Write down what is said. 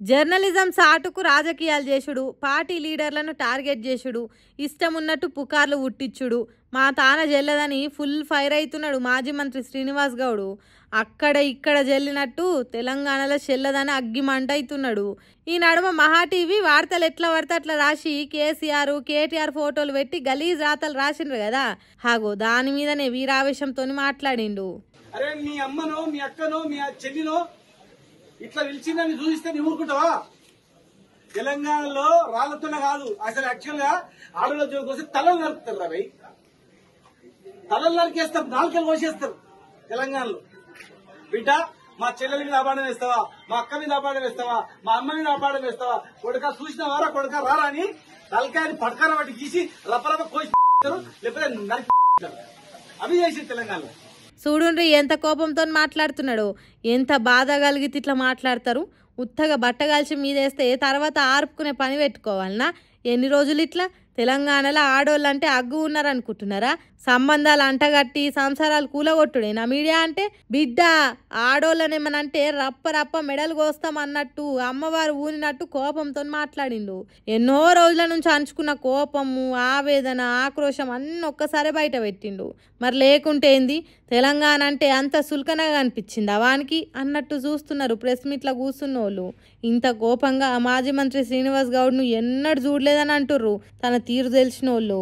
Journalism సాటుకు రాజకీయాలు చేసుడు, party లీడర్లను target చేసుడు, ఇష్టం ఉన్నట్టు పుకార్లు పుట్టించుడు, మా తాన జల్లదని ఫుల్ ఫైర్ అవుతున్నాడు మాజీ మంత్రి శ్రీనివాస్ గౌడ్. అక్కడ ఇక్కడ జల్లినట్టు తెలంగాణలో చెల్లదని అగ్గి మంట అవుతున్నాడు. ఈ నడుమ మహా టీవీ వార్తలు ఎట్లా పడితే అట్లా రాసి కేసీఆర్ కేటీఆర్ ఫోటోలు పెట్టి గలీజ్ రాతలు రాసిండ్రు కదా, హాగో దాని మీదనే వీరావేశంతో మాట్లాడిండు. అరే మీ అమ్మనో మీ అక్కనో మీ చెల్లినో ఇట్లా పిలిచిందని చూపిస్తే నీ ఊరుకుంటావా? తెలంగాణలో రాళ్లతోనే కాదు, అసలు యాక్చువల్ గా ఆడవాళ్ళ జోలికి వస్తే తలలు నరుకుతారు రా భయ్, తలలు నరికేస్తారు, నాలుకలు కోసేస్తారు. తెలంగాణలో బిడ్డ మా చెల్లెల మీద అపాడం వేస్తావా, మా అక్క మీద అపాడం వేస్తావా, మా అమ్మ మీద అపాడం వేస్తావా, కొడుక చూసిన వారా కొడుక రారా అని తలకాయని పడకాల వాటి గీసి రప్పరప్ప కోసి లేకపోతే నరికి అవి చేసి తెలంగాణలో. చూడుండ్రి ఎంత కోపంతో మాట్లాడుతున్నాడు, ఎంత బాధ కలిగితే ఇట్లా మాట్లాడతారు. ఉత్తగా బట్టగాల్చి మీదేస్తే తర్వాత ఆర్పుకునే పని పెట్టుకోవాలనా? ఎన్ని రోజులు ఇట్లా? తెలంగాణలో ఆడోళ్ళు అంటే అగ్గు ఉన్నారనుకుంటున్నారా? సంబంధాలు అంటగట్టి సంసారాలు కూలగొట్టుడేనా మీడియా అంటే? బిడ్డ ఆడోళ్ళనేమనంటే రప్ప రప్ప మెడలు కోస్తాం అన్నట్టు అమ్మవారు ఊనినట్టు కోపంతో మాట్లాడిండు. ఎన్నో రోజుల నుంచి అంచుకున్న కోపము, ఆవేదన, ఆక్రోశం అన్నీ ఒక్కసారి బయట పెట్టిండు. మరి లేకుంటే ఏంది? తెలంగాణ అంటే అంత సుల్కనగా అనిపించింది వానికి అన్నట్టు చూస్తున్నారు ప్రెస్ మీట్లో కూర్చున్న వాళ్ళు. ఇంత కోపంగా మాజీ మంత్రి శ్రీనివాస్ గౌడ్ను ఎన్నడూ చూడలేదని అంటుర్రు తన తీరు తెలిసిన వాళ్ళు.